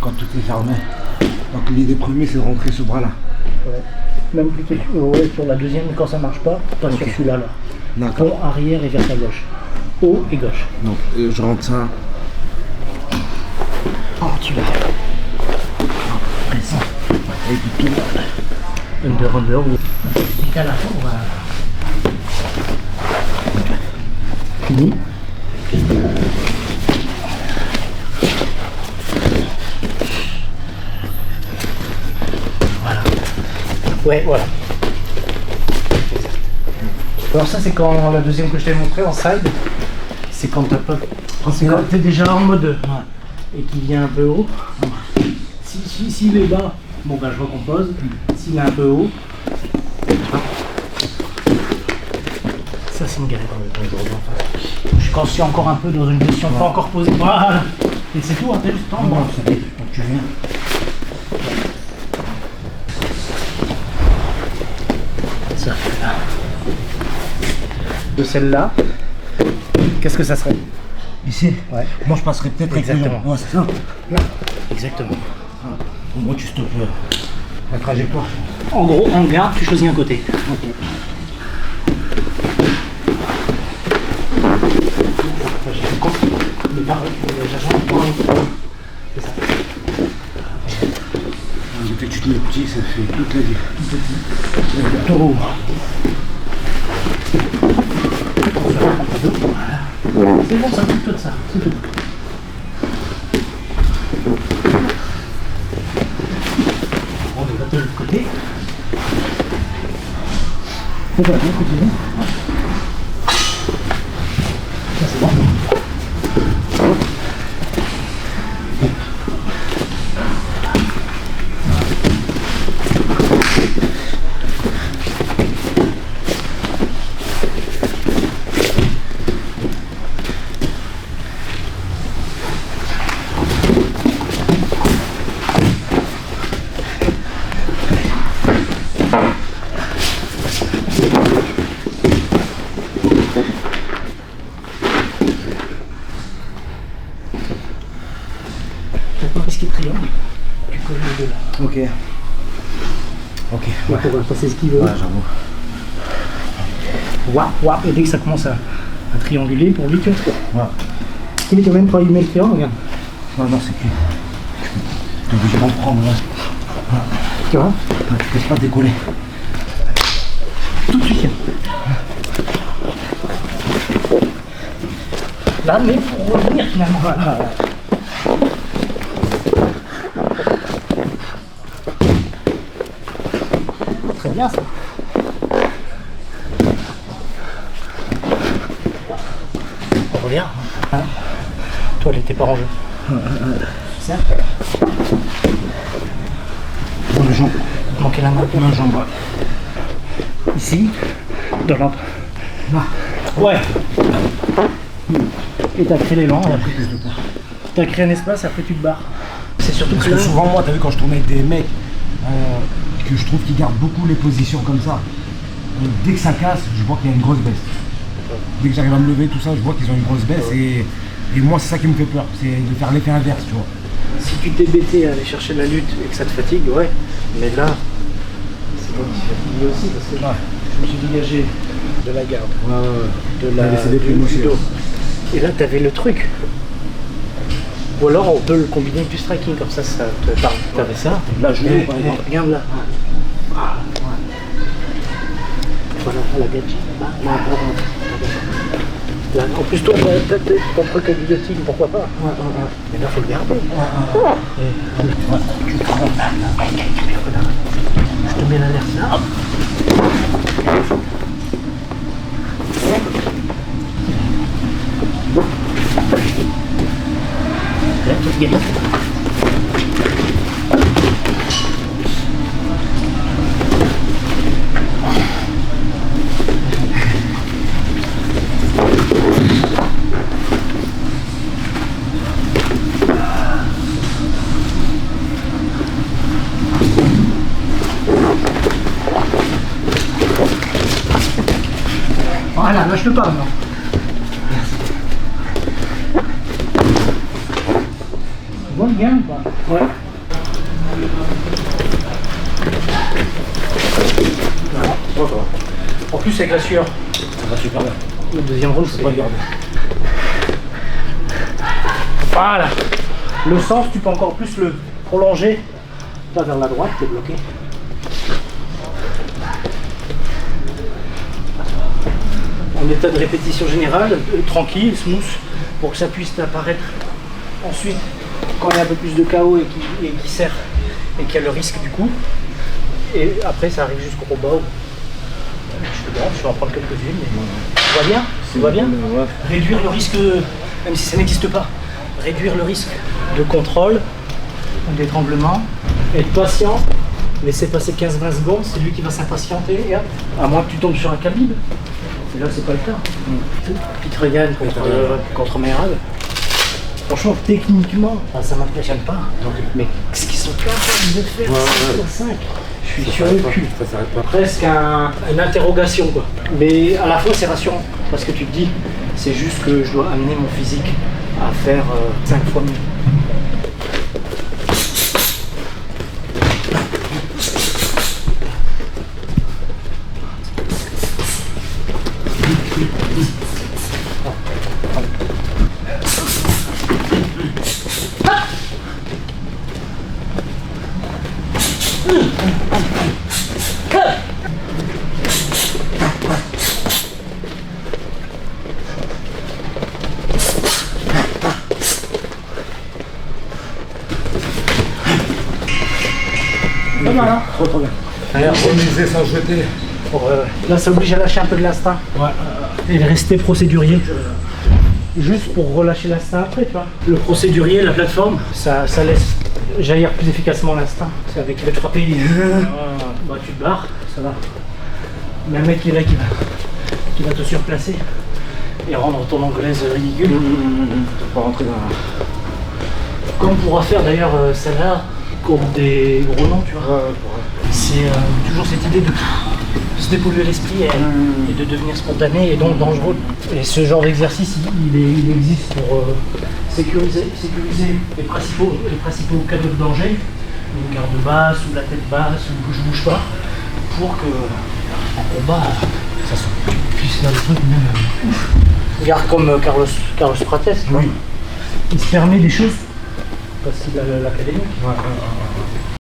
quand tout est fermé. Donc l'idée première c'est de rentrer ce bras là. Ouais. Même plutôt ouais, sur la deuxième, quand ça marche pas sur celui-là. D'accord. Pont arrière et vers ta gauche. Haut et gauche. Donc je rentre ça. Oh, tu l'as. Pressant. Et puis tout. Under. Et à la fin, on va. Fini. Voilà. Ouais, voilà. Alors ça c'est quand la deuxième que je t'ai montré en side, c'est quand t'as pas. C'est quand t'es déjà en mode et qu'il vient un peu haut. S'il est bas, bon bah je recompose. S'il est un peu haut, ça c'est une galère. Quand je suis encore un peu dans une position pas encore posée. Voilà. Et c'est tout, hein, t'as juste temps. Donc tu viens. Ça fait là. De celle-là, qu'est-ce que ça serait? Ici? Ouais. Moi je passerais peut-être exactement. Ouais, c'est ça. Là. Exactement. En gros tu stoppes la trajectoire. En gros, en garde, tu choisis un côté. Ok. Dès que tu te mets petit, ça fait toute la vie. Taureau. C'est bon, ça coupe tout ça, c'est tout. On va de l'autre côté. On va bien continuer. Ça c'est bon. Qu'est-ce qui est triangle? Tu colles les deux là. Ok. Ok. Ouais. Pour passer ce qu'il veut. Ouais, j'avoue. Wap, et dès que ça commence à trianguler, pour lui, tu vois. Ouais. Il est quand même pas allumé le triangle, regarde. Non, c'est que. T'es obligé d'en prendre là. Tu vois? Tu ne laisses pas décoller. Tout de suite. Là, mais pour revenir finalement. Voilà. Très bien ça. On revient. Hein? Toi, elle était pas en jeu. Ça. Dans les jambes. Il te manquait la main. Dans les jambes. Ici, dans l'autre. Là. Ouais. Et t'as créé l'élan et après t'as créé un espace et après tu te barres. C'est surtout Parce que souvent moi t'as vu quand je tourne avec des mecs que je trouve qu'ils gardent beaucoup les positions comme ça. Dès que ça casse, je vois qu'il y a une grosse baisse. Dès que j'arrive à me lever, tout ça, je vois qu'ils ont une grosse baisse et moi c'est ça qui me fait peur, c'est de faire l'effet inverse, tu vois. Si tu t'es bêté à aller chercher la lutte et que ça te fatigue, ouais. Mais là, c'est moi qui suis fatigué aussi parce que là, je me suis dégagé de la garde, de la du dos. Et là, t'avais le truc. Ou alors on peut le combiner avec du striking, comme ça te parle. T'avais ça, là je par exemple, regarde là. Voilà, la gadget. Là, en plus toi, t'as ton truc avec guillotine, pourquoi pas. Mais là, faut le garder. Tu te rends là, je te mets l'alerte là. Là, tu te gagnes. Voilà, lâche le pas maintenant. Tu vois le bien ou pas? Ouais. Voilà, bon, ça va. En plus avec la sueur, ça va super bien. Le deuxième round, c'est pas garder. Voilà. Le sens, tu peux encore plus le prolonger. Pas vers la droite, t'es bloqué. En état de répétition générale, tranquille, smooth, pour que ça puisse apparaître ensuite quand il y a un peu plus de KO et qui serre et qu'il y a le risque du coup. Et après ça arrive jusqu'au bas. Je vais en prendre quelques-unes, mais tout va bien, tout va bien. Réduire le risque, même si ça n'existe pas, réduire le risque de contrôle, d'étranglement, être patient, laisser passer 15-20 secondes, c'est lui qui va s'impatienter, et hop, à moins que tu tombes sur un calibre. Et là c'est pas le cas. Pete Regan contre Merab. Franchement, techniquement, ça m'impressionne pas. Mais ce qu'ils sont capables de faire, 5 sur 5. Je suis sur le cul. Presque une interrogation quoi. Mais à la fois c'est rassurant parce que tu te dis c'est juste que je dois amener mon physique à faire 5 fois mieux. Pas mal, hein? Trop bien. Remiser sans jeter. Là, ça oblige à lâcher un peu de l'instinct. Ouais. Et de rester procédurier. Juste pour relâcher l'instinct après, tu vois. Le procédurier, la plateforme, ça laisse jaillir plus efficacement l'instinct. C'est avec qui va te frapper, bah, tu te barres, ça va. Mais un mec qui est là, qui va te surplacer et rendre ton anglaise ridicule. Tu vas pas rentrer dans la... Comme on pourra faire d'ailleurs celle-là, comme des gros noms, tu vois. C'est toujours cette idée de se dépolluer l'esprit et de devenir spontané et donc dangereux. Et ce genre d'exercice, il existe pour sécuriser les principaux canaux de danger, une garde basse ou la tête basse ou que je bouge pas, pour que en combat, ça puisse faire des trucs même ouf. Regarde comme Carlos Prates, tu vois. Il se permet des choses parce qu'il a l'académie.